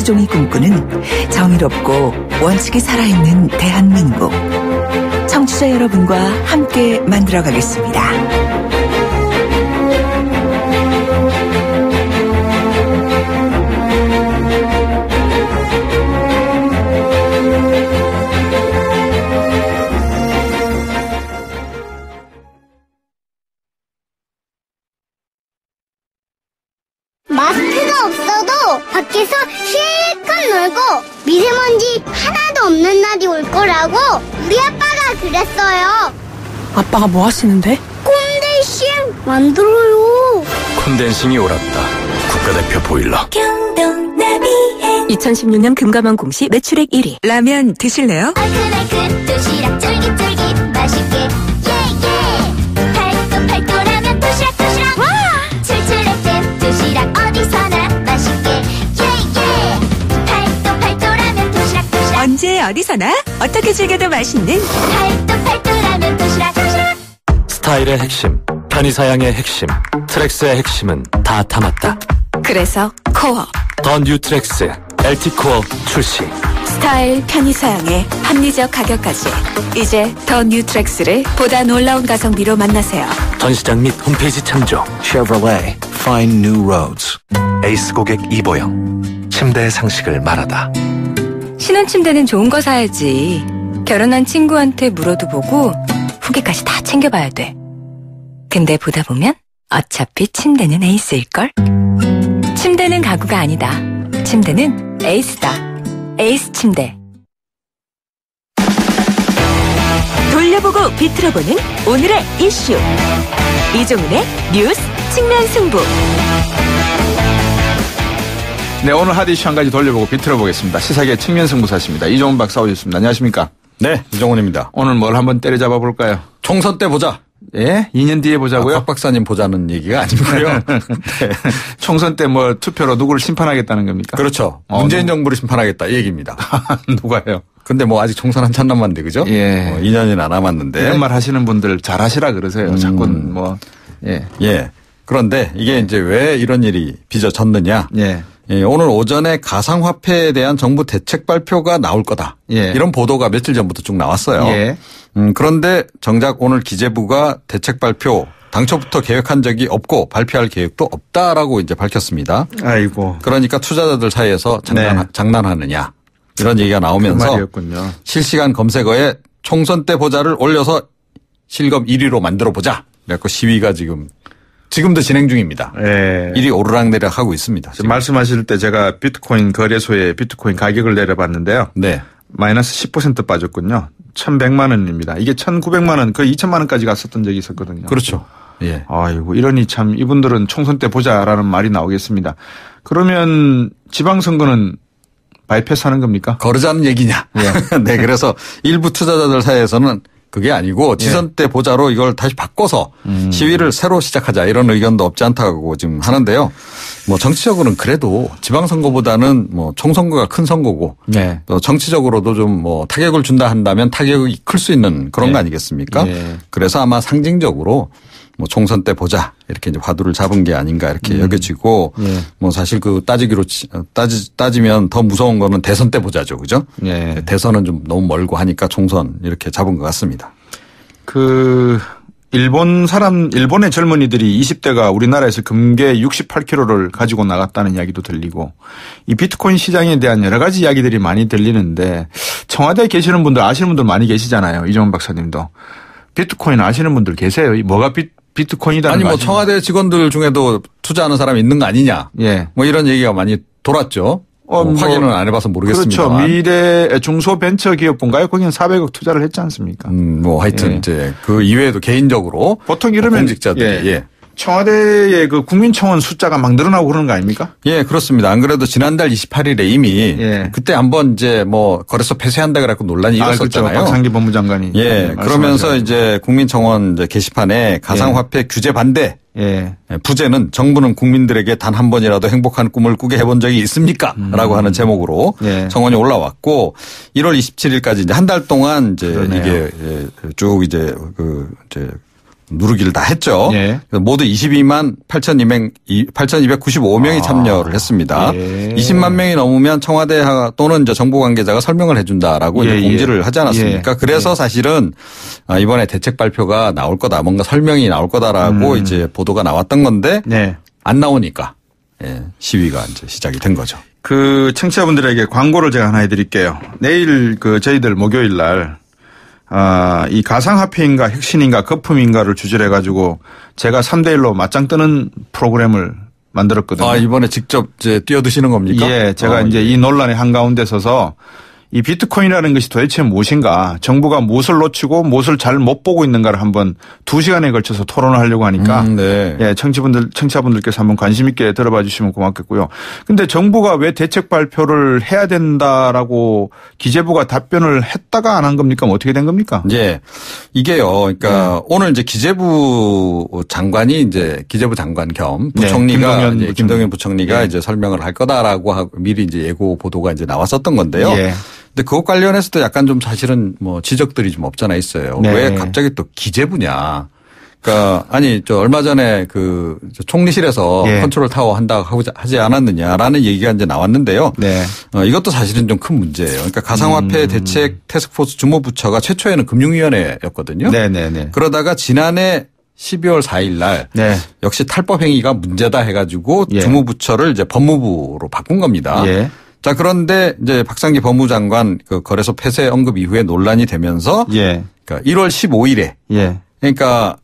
조종이 꿈꾸는 정의롭고 원칙이 살아있는 대한민국. 청취자 여러분과 함께 만들어가겠습니다. 마스크가 없어도 밖에서 실컷 놀고 미세먼지 하나도 없는 날이 올 거라고 우리 아빠가 그랬어요. 아빠가 뭐 하시는데? 콘덴싱 만들어요. 콘덴싱이 옳았다. 국가대표 보일러. 2016년 금감원 공시 매출액 1위. 라면 드실래요? 얼큰얼큰 도시락 쫄깃쫄깃 맛있게 예예. 팔도팔도라면 도시락 와. 출출할 도시락 어디서나 맛있게 예예. 팔도팔도라면 도시락 언제 어디서나 어떻게 즐겨도 맛있는 팔도팔도라면 도시락 스타일의 핵심, 편의사양의 핵심, 트랙스의 핵심은 다 담았다. 그래서 코어. 더 뉴트랙스 LT코어 출시. 스타일, 편의사양의 합리적 가격까지. 이제 더 뉴트랙스를 보다 놀라운 가성비로 만나세요. 전시장 및 홈페이지 참조. Chevrolet Find New Roads. 에이스 고객 이보영. 침대의 상식을 말하다. 신혼침대는 좋은 거 사야지. 결혼한 친구한테 물어도 보고 후기까지 다 챙겨봐야 돼. 근데 보다 보면 어차피 침대는 에이스일걸? 침대는 가구가 아니다. 침대는 에이스다. 에이스 침대. 돌려보고 비틀어보는 오늘의 이슈. 이종훈의 뉴스 측면 승부. 네, 오늘 핫 이슈 한 가지 돌려보고 비틀어보겠습니다. 시사계 측면 승부사십니다. 이종훈 박사 오셨습니다. 안녕하십니까? 네, 이종훈입니다. 오늘 뭘 한번 때려잡아 볼까요? 총선 때 보자. 예? 2년 뒤에 보자고요? 박 박사님 보자는 얘기가 아니고요. 네. 총선 때 뭐 투표로 누구를 심판하겠다는 겁니까? 그렇죠. 문재인 정부를 심판하겠다 이 얘기입니다. 누가요? 근데 뭐 아직 총선 한참 남았는데 그죠? 예. 2년이나 남았는데. 이런 말 하시는 분들 잘하시라 그러세요. 자꾸 뭐. 예. 예. 그런데 이게 이제 왜 이런 일이 빚어졌느냐. 예. 예, 오늘 오전에 가상화폐에 대한 정부 대책 발표가 나올 거다. 예. 이런 보도가 며칠 전부터 쭉 나왔어요. 예. 그런데 정작 오늘 기재부가 대책 발표 당초부터 계획한 적이 없고 발표할 계획도 없다라고 이제 밝혔습니다. 아이고. 그러니까 투자자들 사이에서 장난하느냐 이런 얘기가 나오면서 그 말이었군요. 실시간 검색어에 총선 때 보자를 올려서 실검 1위로 만들어 보자. 그래서 시위가 지금도 진행 중입니다. 예. 일이 오르락내리락 하고 있습니다. 지금 말씀하실 때 제가 비트코인 거래소에 비트코인 가격을 내려봤는데요. 네. 마이너스 10% 빠졌군요. 1,100만 원입니다. 이게 1,900만 원, 거의 2,000만 원까지 갔었던 적이 있었거든요. 그렇죠. 예. 아이고, 이러니 참 이분들은 총선 때 보자라는 말이 나오겠습니다. 그러면 지방선거는 바이패스하는 겁니까? 거르자는 얘기냐. 예. 네. 그래서 일부 투자자들 사이에서는 그게 아니고 지선 때 보자로 이걸 다시 바꿔서 시위를 새로 시작하자 이런 의견도 없지 않다고 지금 하는데요. 뭐 정치적으로는 그래도 지방선거보다는 뭐 총선거가 큰 선거고 네. 또 정치적으로도 좀 뭐 타격을 준다 한다면 타격이 클 수 있는 그런 거 아니겠습니까? 네. 그래서 아마 상징적으로 뭐 총선 때 보자 이렇게 이제 화두를 잡은 게 아닌가 이렇게 여겨지고 뭐 사실 그 따지면 더 무서운 거는 대선 때 보자죠, 그죠? 예. 대선은 좀 너무 멀고 하니까 총선 이렇게 잡은 것 같습니다. 일본의 젊은이들이 20대가 우리나라에서 금괴 68kg를 가지고 나갔다는 이야기도 들리고 이 비트코인 시장에 대한 여러 가지 이야기들이 많이 들리는데 청와대에 계시는 분들 아시는 분들 많이 계시잖아요. 이종훈 박사님도. 비트코인 아시는 분들 계세요? 뭐가 비트코인이다. 아니 뭐 청와대 직원들 중에도 투자하는 사람이 있는 거 아니냐. 예. 뭐 이런 얘기가 많이 돌았죠. 확인은 안 해봐서 모르겠습니다. 그렇죠. 미래 중소벤처기업본가요? 거기는 400억 투자를 했지 않습니까? 뭐 하여튼 예. 이제 그 이외에도 개인적으로 보통 이러면 공직자들이 예. 청와대의 그 국민청원 숫자가 막 늘어나고 그러는 거 아닙니까? 예, 그렇습니다. 안 그래도 지난달 28일에 이미 예. 그때 한번 이제 뭐 거래소 폐쇄한다 그래갖고 논란이 일었었잖아요. 그렇죠. 박상기 법무장관이. 예, 그러면서 이제 국민청원 이제 게시판에 가상화폐 규제 반대. 예. 부제는 정부는 국민들에게 단 한 번이라도 행복한 꿈을 꾸게 해본 적이 있습니까? 라고 하는 제목으로 예. 청원이 올라왔고 1월 27일까지 이제 한 달 동안 이제 그러네요. 이게 쭉 이제 누르기를 다 했죠. 예. 모두 22만 8,295명이 참여를 했습니다. 예. 20만 명이 넘으면 청와대 또는 이제 정부 관계자가 설명을 해준다라고 이제 공지를 하지 않았습니까? 그래서 사실은 이번에 대책 발표가 나올 거다, 뭔가 설명이 나올 거다라고 이제 보도가 나왔던 건데 안 나오니까 시위가 이제 시작이 된 거죠. 그 청취자분들에게 광고를 제가 하나 해드릴게요. 내일 저희들 목요일 날 이 가상화폐인가 혁신인가 거품인가를 주제로 해가지고 제가 3대1로 맞짱 뜨는 프로그램을 만들었거든요. 이번에 직접 이제 뛰어드시는 겁니까? 예, 제가 이제 이 논란의 한가운데 서서 이 비트코인이라는 것이 도대체 무엇인가, 정부가 무엇을 놓치고 무엇을 잘 못 보고 있는가를 한번 2시간에 걸쳐서 토론을 하려고 하니까 예, 청취자분들께서 한번 관심 있게 들어봐 주시면 고맙겠고요. 근데 정부가 왜 대책 발표를 해야 된다라고 기재부가 답변을 했다가 안 한 겁니까? 어떻게 된 겁니까? 예. 이게요. 그러니까 오늘 이제 기재부 장관 겸 부총리가 김동연 부총리가 이제 설명을 할 거다라고 하고 미리 이제 예고 보도가 이제 나왔었던 건데요. 근데 그것 관련해서도 약간 좀 사실은 뭐 지적들이 좀 없잖아 있어요. 왜 갑자기 또 기재부냐. 그러니까 얼마 전에 그 총리실에서 컨트롤 타워 한다고 하지 않았느냐라는 얘기가 이제 나왔는데요. 이것도 사실은 좀 큰 문제예요. 그러니까 가상화폐 대책 태스크포스 주무부처가 최초에는 금융위원회였거든요. 그러다가 지난해 12월 4일 날 역시 탈법 행위가 문제다 해가지고 주무부처를 이제 법무부로 바꾼 겁니다. 자, 그런데 이제 박상기 법무장관 그 거래소 폐쇄 언급 이후에 논란이 되면서 그러니까 1월 15일에 그러니까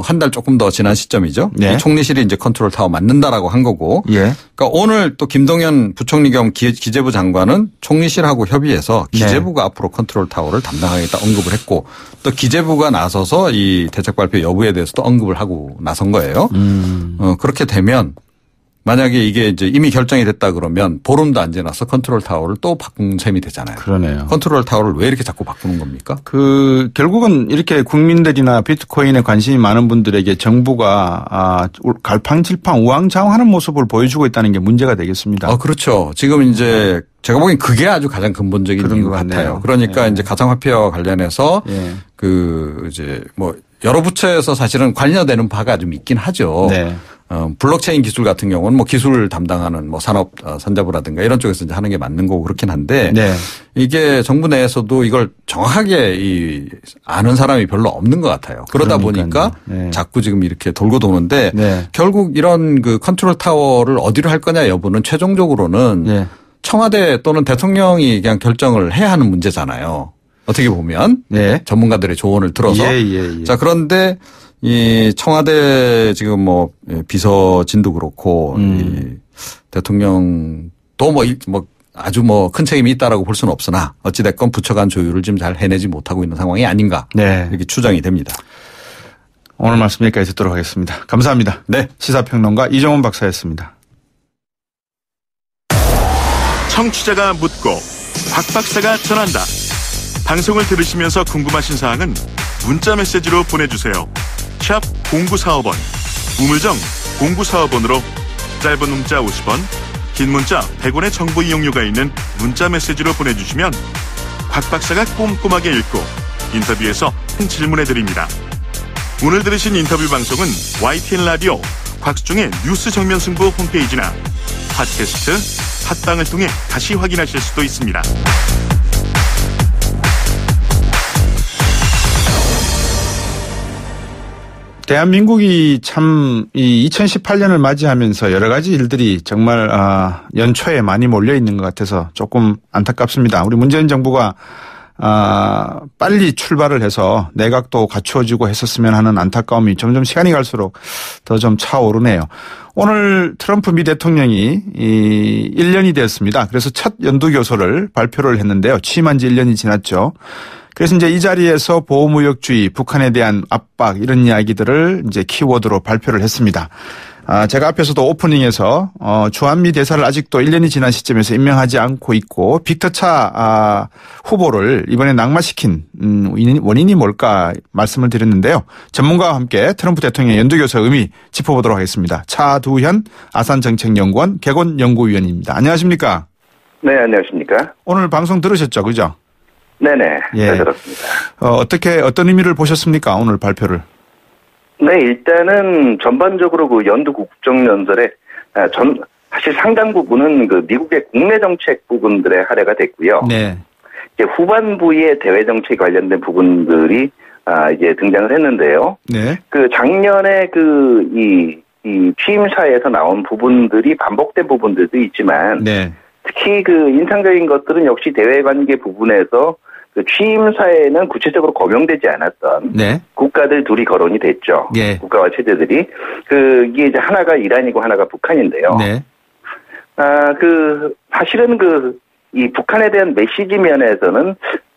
한 달 조금 더 지난 시점이죠. 이 총리실이 이제 컨트롤 타워 만든다라고 한 거고. 그러니까 오늘 또 김동연 부총리 겸 기재부 장관은 총리실하고 협의해서 기재부가 앞으로 컨트롤 타워를 담당하겠다 언급을 했고 또 기재부가 나서서 이 대책 발표 여부에 대해서도 언급을 하고 나선 거예요. 그렇게 되면 만약에 이게 이제 이미 결정이 됐다 그러면 보름도 안 지나서 컨트롤 타워를 또 바꾼 셈이 되잖아요. 그러네요. 컨트롤 타워를 왜 이렇게 자꾸 바꾸는 겁니까? 결국은 이렇게 국민들이나 비트코인에 관심이 많은 분들에게 정부가 갈팡질팡 우왕좌왕하는 모습을 보여주고 있다는 게 문제가 되겠습니다. 그렇죠. 지금 이제 제가 보기엔 그게 아주 가장 근본적인 이유 같아요. 그러니까 이제 가상화폐와 관련해서 이제 뭐 여러 부처에서 사실은 관여되는 바가 좀 있긴 하죠. 블록체인 기술 같은 경우는 뭐 기술 담당하는 뭐 산업 산자부라든가 이런 쪽에서 이제 하는 게 맞는 거고 그렇긴 한데 이게 정부 내에서도 이걸 정확하게 아는 사람이 별로 없는 것 같아요. 그러다 보니까 자꾸 지금 이렇게 돌고 도는데 결국 이런 그 컨트롤 타워를 어디로 할 거냐 여부는 최종적으로는 청와대 또는 대통령이 그냥 결정을 해야 하는 문제잖아요. 어떻게 보면 전문가들의 조언을 들어서 자, 그런데 이 청와대 지금 뭐 비서진도 그렇고 이 대통령도 뭐 아주 뭐 큰 책임이 있다라고 볼 수는 없으나 어찌 됐건 부처 간 조율을 지금 잘 해내지 못하고 있는 상황이 아닌가 이렇게 추정이 됩니다. 오늘 말씀 여기까지 듣도록 하겠습니다. 감사합니다. 시사평론가 이정훈 박사였습니다. 청취자가 묻고 박 박사가 전한다. 방송을 들으시면서 궁금하신 사항은 문자 메시지로 보내주세요. 샵 0945번, 우물정 0945번으로 짧은 문자 50원, 긴 문자 100원의 정보 이용료가 있는 문자 메시지로 보내주시면 박 박사가 꼼꼼하게 읽고 인터뷰에서 질문해드립니다. 오늘 들으신 인터뷰 방송은 YTN 라디오 곽수중의 뉴스 정면 승부 홈페이지나 팟캐스트, 팟빵을 통해 다시 확인하실 수도 있습니다. 대한민국이 참 이 2018년을 맞이하면서 여러 가지 일들이 정말 연초에 많이 몰려 있는 것 같아서 조금 안타깝습니다. 우리 문재인 정부가 빨리 출발을 해서 내각도 갖추어지고 했었으면 하는 안타까움이 점점 시간이 갈수록 더 좀 차오르네요. 오늘 트럼프 미 대통령이 1년이 되었습니다. 그래서 첫 연두교서를 발표를 했는데요. 취임한 지 1년이 지났죠. 그래서 이제 이 자리에서 보호무역주의, 북한에 대한 압박 이런 이야기들을 이제 키워드로 발표를 했습니다. 제가 앞에서도 오프닝에서 주한미 대사를 아직도 1년이 지난 시점에서 임명하지 않고 있고 빅터차 후보를 이번에 낙마시킨 원인이 뭘까 말씀을 드렸는데요. 전문가와 함께 트럼프 대통령의 연두교서 의미 짚어보도록 하겠습니다. 차두현 아산정책연구원 개곤연구위원입니다. 안녕하십니까? 네, 안녕하십니까? 오늘 방송 들으셨죠? 그죠? 네네. 잘 들었습니다. 어떤 의미를 보셨습니까? 오늘 발표를? 네, 일단은 전반적으로 그 연두 국정연설에 사실 상당 부분은 그 미국의 국내 정책 부분들의 할애가 됐고요. 네. 이제 후반부에 대외 정책 관련된 부분들이 이제 등장을 했는데요. 네. 그 작년에 이 취임사에서 나온 부분들이 반복된 부분들도 있지만 네. 특히 그 인상적인 것들은 역시 대외 관계 부분에서 그 취임사에는 구체적으로 거명되지 않았던 네. 국가들 둘이 거론이 됐죠. 예. 국가와 체제들이 이게 이제 하나가 이란이고 하나가 북한인데요. 네. 사실은 이 북한에 대한 메시지 면에서는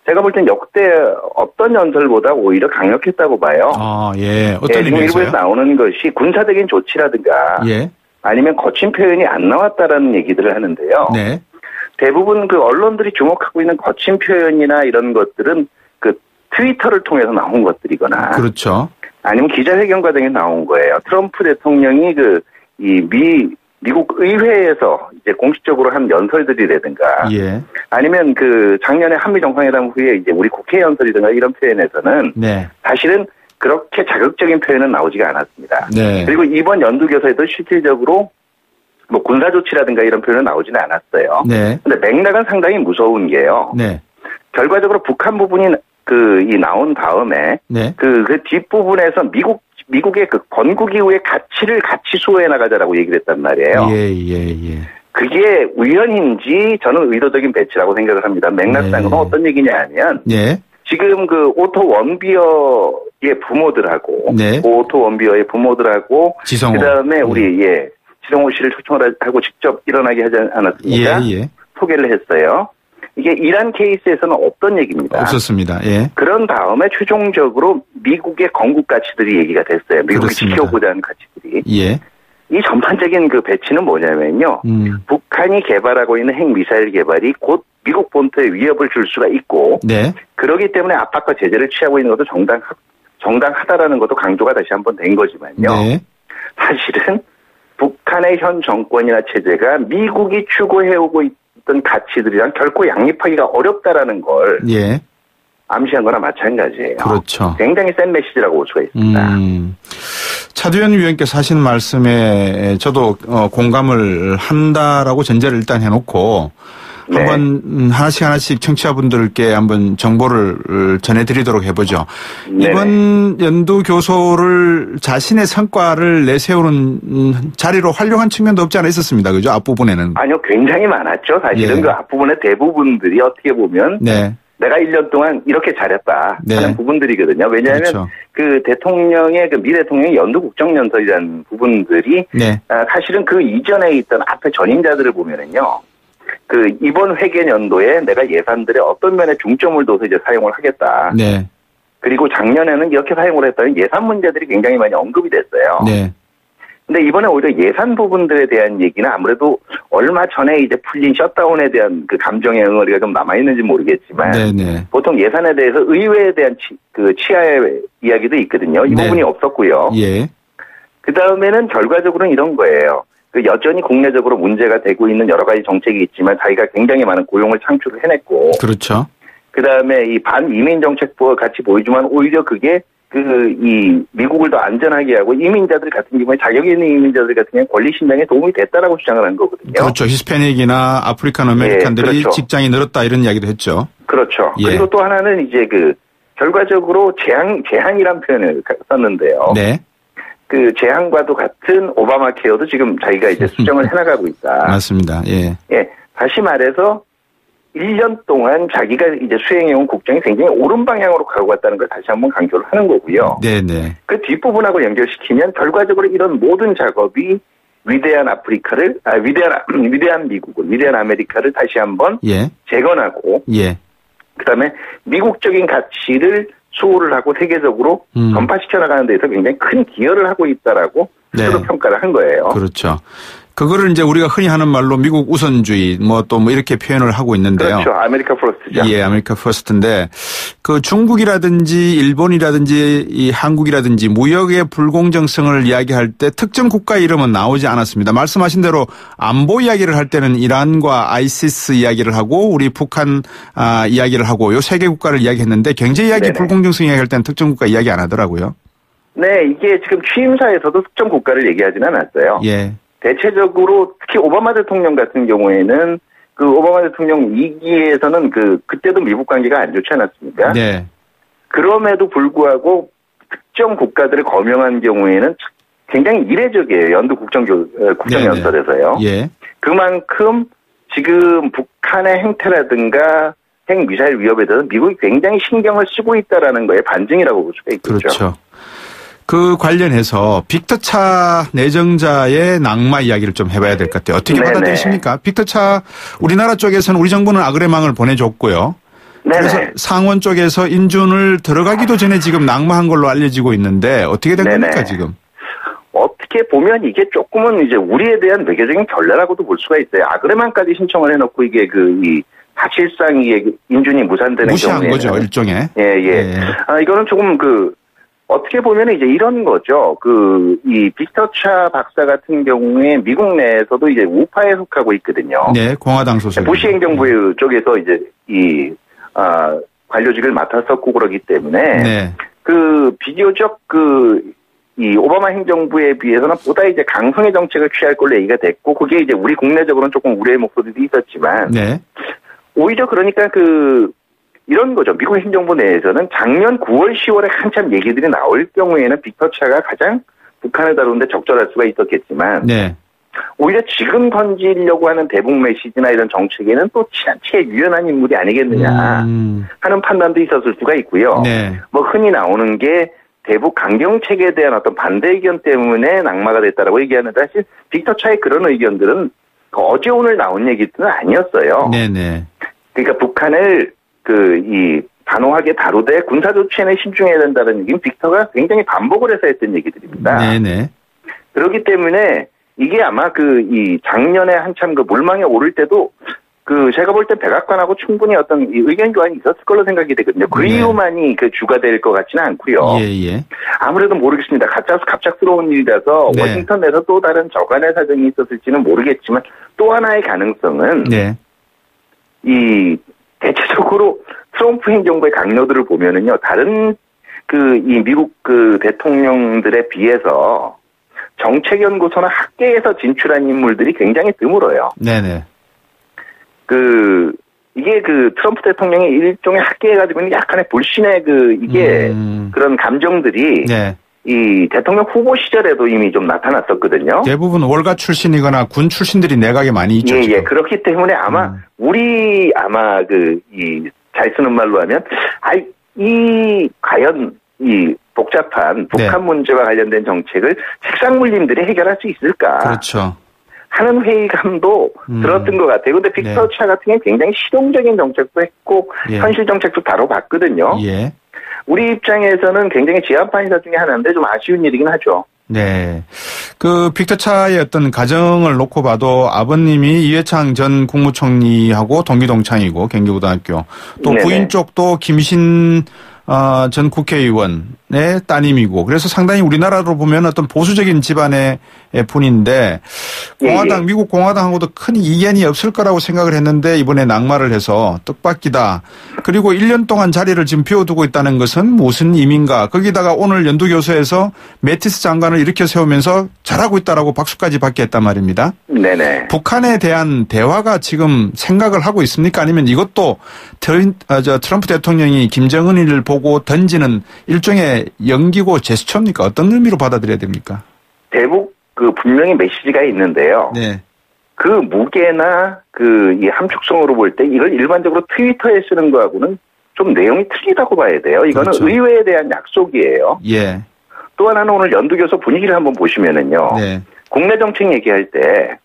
제가 볼 땐 역대 어떤 연설보다 오히려 강력했다고 봐요. 예. 어떤 지금 의미에서요? 일부에서 나오는 것이 군사적인 조치라든가 예. 아니면 거친 표현이 안 나왔다라는 얘기들을 하는데요. 네. 대부분 그 언론들이 주목하고 있는 거친 표현이나 이런 것들은 그 트위터를 통해서 나온 것들이거나 그렇죠. 아니면 기자회견 과정에 나온 거예요. 트럼프 대통령이 미국 의회에서 이제 공식적으로 한 연설들이라든가 예. 아니면 그 작년에 한미 정상회담 후에 이제 우리 국회 연설이든가 이런 표현에서는 네. 사실은 그렇게 자극적인 표현은 나오지가 않았습니다. 네. 그리고 이번 연두교서에도 실질적으로 뭐 군사조치라든가 이런 표현은 나오지는 않았어요. 네. 근데 맥락은 상당히 무서운 게요. 네. 결과적으로 북한 부분이 나온 다음에 네. 그 뒷부분에서 미국의 그 건국 이후의 가치를 같이 수호해 나가자라고 얘기를 했단 말이에요. 예. 그게 우연인지 저는 의도적인 배치라고 생각을 합니다. 맥락상으로 네. 어떤 얘기냐 하면 예. 지금 그 오토 원비어의 부모들하고 네. 오토 원비어의 부모들하고 지성호. 그다음에 우리 지성호 씨를 초청을 하고 직접 일어나게 하지 않았습니까? 예. 소개를 했어요. 이게 이란 케이스에서는 없던 얘기입니다. 없었습니다. 예. 그런 다음에 최종적으로 미국의 건국 가치들이 얘기가 됐어요. 미국이 그렇습니다. 지켜보자 하는 가치들이. 예. 이 전반적인 그 배치는 뭐냐면요. 북한이 개발하고 있는 핵미사일 개발이 곧 미국 본토에 위협을 줄 수가 있고 네. 그렇기 때문에 압박과 제재를 취하고 있는 것도 정당하다라는 것도 강조가 다시 한번 된 거지만요. 네. 사실은 북한의 현 정권이나 체제가 미국이 추구해오고 있던 가치들이랑 결코 양립하기가 어렵다라는 걸 예. 암시한 거나 마찬가지예요. 그렇죠. 굉장히 센 메시지라고 볼 수가 있습니다. 차두현 위원께서 하신 말씀에 저도 공감을 한다라고 전제를 일단 해놓고 네. 한번 하나씩 청취자분들께 한번 정보를 전해드리도록 해보죠. 네네. 이번 연두 교소를 자신의 성과를 내세우는 자리로 활용한 측면도 없지 않아 있었습니다. 그죠? 앞부분에는. 아니요, 굉장히 많았죠. 사실은 예. 그 앞부분의 대부분들이 어떻게 보면 네. 내가 1년 동안 이렇게 잘했다 네. 하는 부분들이거든요. 왜냐하면 그렇죠. 그 대통령의 미 대통령의 연두 국정연설이라는 부분들이 네. 사실은 그 이전에 있던 앞에 전임자들을 보면은요. 그 이번 회계 연도에 내가 예산들의 어떤 면에 중점을 둬서 이제 사용을 하겠다. 네. 그리고 작년에는 이렇게 사용을 했다는 예산 문제들이 굉장히 많이 언급이 됐어요. 네. 근데 이번에 오히려 예산 부분들에 대한 얘기는 아무래도 얼마 전에 이제 풀린 셧다운에 대한 그 감정의 응어리가 좀 남아있는지 모르겠지만 네네. 보통 예산에 대해서 의회에 대한 치하의 이야기도 있거든요. 이 네. 부분이 없었고요. 예. 그 다음에는 결과적으로는 이런 거예요. 그 여전히 국내적으로 문제가 되고 있는 여러 가지 정책이 있지만 자기가 굉장히 많은 고용을 창출을 해냈고 그렇죠. 그 다음에 이 반이민 정책부와 같이 보이지만 오히려 그게 이 미국을 더 안전하게 하고 이민자들 같은 경우에 자격 있는 이민자들 같은 경우에 권리 신장에 도움이 됐다라고 주장을 한 거거든요. 그렇죠. 히스패닉이나 아프리칸 아메리칸들이 예, 그렇죠. 직장이 늘었다 이런 이야기도 했죠. 그렇죠. 예. 그리고 또 하나는 이제 결과적으로 재앙이란 표현을 썼는데요. 네. 그 재앙과도 같은 오바마 케어도 지금 자기가 이제 수정을 해나가고 있다. 맞습니다. 예. 예. 다시 말해서 1년 동안 자기가 이제 수행해온 국정이 굉장히 옳은 방향으로 가고 갔다는 걸 다시 한번 강조를 하는 거고요. 네네. 그 뒷부분하고 연결시키면 결과적으로 이런 모든 작업이 위대한 위대한 미국을, 위대한 아메리카를 다시 한번 예. 재건하고, 예. 그 다음에 미국적인 가치를 수호를 하고 세계적으로 전파시켜 나가는 데서 굉장히 큰 기여를 하고 있다라고 스스로 네. 평가를 한 거예요. 그렇죠. 그거를 이제 우리가 흔히 하는 말로 미국 우선주의 또 이렇게 표현을 하고 있는데요. 그렇죠. 아메리카 퍼스트죠. 예, 아메리카 퍼스트인데 그 중국이라든지 일본이라든지 이 한국이라든지 무역의 불공정성을 이야기할 때 특정 국가 이름은 나오지 않았습니다. 말씀하신 대로 안보 이야기를 할 때는 이란과 아이시스 이야기를 하고 우리 북한 이야기를 하고 요 세 개 국가를 이야기했는데 경제 이야기 네네. 불공정성 이야기할 때는 특정 국가 이야기 안 하더라고요. 네, 이게 지금 취임사에서도 특정 국가를 얘기하지는 않았어요. 예. 대체적으로 특히 오바마 대통령 같은 경우에는 그 오바마 대통령 2기에서는 그때도 미국 관계가 안 좋지 않았습니까? 네. 그럼에도 불구하고 특정 국가들을 거명한 경우에는 굉장히 이례적이에요. 연두 국정연설에서요. 예. 그만큼 지금 북한의 행태라든가 핵미사일 위협에 대해서 미국이 굉장히 신경을 쓰고 있다라는 거에 반증이라고 볼 수가 있겠죠. 그렇죠. 그 관련해서 빅터차 내정자의 낙마 이야기를 좀 해봐야 될 것 같아요. 어떻게 네네. 받아들이십니까? 빅터차 우리나라 쪽에서는 우리 정부는 아그레망을 보내줬고요. 그래서 네네. 상원 쪽에서 인준을 들어가기도 전에 지금 낙마한 걸로 알려지고 있는데 어떻게 된 네네. 겁니까 지금? 어떻게 보면 이게 조금은 이제 우리에 대한 외교적인 결례라고도 볼 수가 있어요. 아그레망까지 신청을 해놓고 이게 사실상 이게 인준이 무산되는 무시한 경우에는 거죠 일종의. 예. 이거는 조금 어떻게 보면 이제 이런 거죠. 이 빅터차 박사 같은 경우에 미국 내에서도 이제 우파에 속하고 있거든요. 네, 공화당 소속. 부시 행정부 쪽에서 이제 관료직을 맡았었고 그러기 때문에 네. 비교적 이 오바마 행정부에 비해서는 보다 이제 강성의 정책을 취할 걸로 얘기가 됐고 그게 이제 우리 국내적으로는 조금 우려의 목소리도 있었지만 네. 오히려 그러니까 이런 거죠. 미국 행정부 내에서는 작년 9월, 10월에 한참 얘기들이 나올 경우에는 빅터차가 가장 북한을 다루는데 적절할 수가 있었겠지만 네. 오히려 지금 던지려고 하는 대북 메시지나 이런 정책에는 또 채 유연한 인물이 아니겠느냐 하는 판단도 있었을 수가 있고요. 네. 흔히 나오는 게 대북 강경책에 대한 어떤 반대 의견 때문에 낙마가 됐다라고 얘기하는데 사실 빅터차의 그런 의견들은 어제 오늘 나온 얘기들은 아니었어요. 네네. 그러니까 북한을 단호하게 다루되 군사 조치에는 신중해야 된다는 얘기는 빅터가 굉장히 반복을 해서 했던 얘기들입니다. 네네. 그렇기 때문에 이게 아마 이 작년에 한참 물망에 오를 때도 제가 볼 때 백악관하고 충분히 어떤 의견 교환이 있었을 걸로 생각이 되거든요. 그 네. 이유만이 주가 될 것 같지는 않고요. 예. 아무래도 모르겠습니다. 갑작스러운 일이라서 네. 워싱턴 내에서 또 다른 저간의 사정이 있었을지는 모르겠지만 또 하나의 가능성은 네. 대체적으로 트럼프 행정부의 강요들을 보면은요, 다른 이 미국 대통령들에 비해서 정책연구소나 학계에서 진출한 인물들이 굉장히 드물어요. 네네. 이게 트럼프 대통령이 일종의 학계에 가지고 있는 약간의 불신의 그런 감정들이 네. 이 대통령 후보 시절에도 이미 좀 나타났었거든요. 대부분 월가 출신이거나 군 출신들이 내각에 많이 있죠. 예. 지금. 그렇기 때문에 아마 잘 쓰는 말로 하면 과연 이 복잡한 북한 문제와 관련된 정책을 책상물림들이 해결할 수 있을까? 그렇죠. 하는 회의감도 들었던 것 같아요. 근데 빅터차 같은 경우는 굉장히 실용적인 정책도 했고 현실 정책도 다뤄봤거든요. 예. 우리 입장에서는 굉장히 제한판이사 중에 하나인데 좀 아쉬운 일이긴 하죠. 네. 빅터차의 어떤 가정을 놓고 봐도 아버님이 이회창 전 국무총리하고 동기동창이고 경기고등학교 또 네네. 부인 쪽도 김신 전 국회의원의 따님이고 그래서 상당히 우리나라로 보면 어떤 보수적인 집안의 분인데 미국 공화당하고도 큰 이견이 없을 거라고 생각을 했는데 이번에 낙마를 해서 뜻밖이다. 그리고 1년 동안 자리를 지금 비워두고 있다는 것은 무슨 의미인가. 거기다가 오늘 연두교수에서 매티스 장관을 일으켜 세우면서 잘하고 있다라고 박수까지 받게 했단 말입니다. 네네. 북한에 대한 대화가 지금 생각을 하고 있습니까? 아니면 이것도 트럼프 대통령이 김정은을 보고 던지는 일종의 연기고 제스처입니까? 어떤 의미로 받아들여야 됩니까? 대북 분명히 메시지가 있는데요. 네. 그 무게나 이 함축성으로 볼 때 이걸 일반적으로 트위터에 쓰는 거하고는 좀 내용이 틀리다고 봐야 돼요. 이거는 그렇죠. 의회에 대한 약속이에요. 예. 또 하나는 오늘 연두교수 분위기를 한번 보시면은요. 네. 국내 정책 얘기할 때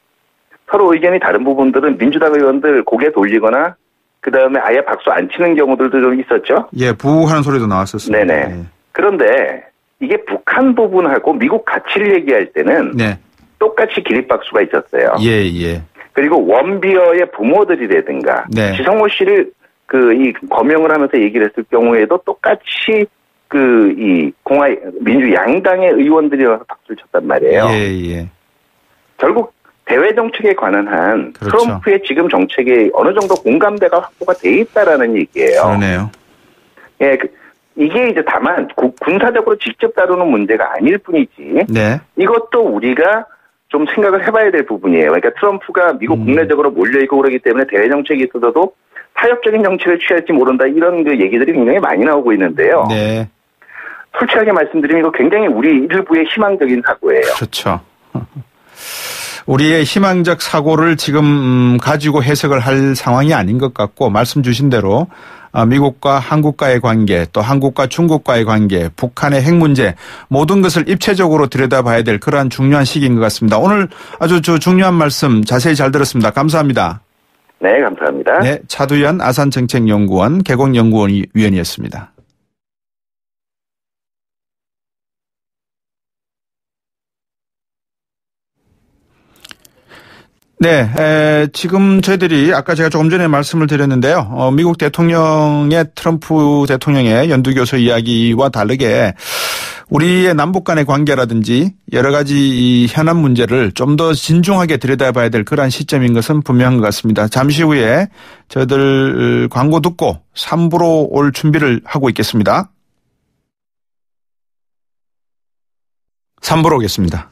서로 의견이 다른 부분들은 민주당 의원들 고개 돌리거나 그다음에 아예 박수 안 치는 경우들도 좀 있었죠. 예, 부하는 소리도 나왔었습니다. 네네. 예. 그런데 이게 북한 부분하고 미국 가치를 얘기할 때는 네. 똑같이 기립박수가 있었어요. 예. 그리고 원비어의 부모들이라든가 네. 지성호 씨를 이 거명을 하면서 얘기를 했을 경우에도 똑같이 이 민주 양당의 의원들이 와서 박수를 쳤단 말이에요. 예. 결국 대외 정책에 관한 한 그렇죠. 트럼프의 지금 정책에 어느 정도 공감대가 확보가 돼 있다라는 얘기예요. 그러네요. 예, 이게 이제 다만 군사적으로 직접 다루는 문제가 아닐 뿐이지. 네. 이것도 우리가 좀 생각을 해봐야 될 부분이에요. 그러니까 트럼프가 미국 국내적으로 몰려있고 그러기 때문에 대외 정책이 있어도 타협적인 정책을 취할지 모른다 이런 그 얘기들이 굉장히 많이 나오고 있는데요. 네. 솔직하게 말씀드리면 이거 굉장히 우리 일부의 희망적인 사고예요. 그렇죠. 우리의 희망적 사고를 지금 가지고 해석을 할 상황이 아닌 것 같고 말씀 주신 대로 미국과 한국과의 관계 또 한국과 중국과의 관계 북한의 핵 문제 모든 것을 입체적으로 들여다봐야 될 그러한 중요한 시기인 것 같습니다. 오늘 아주 중요한 말씀 자세히 잘 들었습니다. 감사합니다. 네, 감사합니다. 네, 차두현 아산정책연구원 개공연구원위원이었습니다. 네, 지금 저희들이 아까 제가 조금 전에 말씀을 드렸는데요. 미국 대통령의 트럼프 대통령의 연두교수 이야기와 다르게 우리의 남북 간의 관계라든지 여러 가지 이 현안 문제를 좀 더 진중하게 들여다봐야 될 그러한 시점인 것은 분명한 것 같습니다. 잠시 후에 저희들 광고 듣고 3부로 올 준비를 하고 있겠습니다. 3부로 오겠습니다.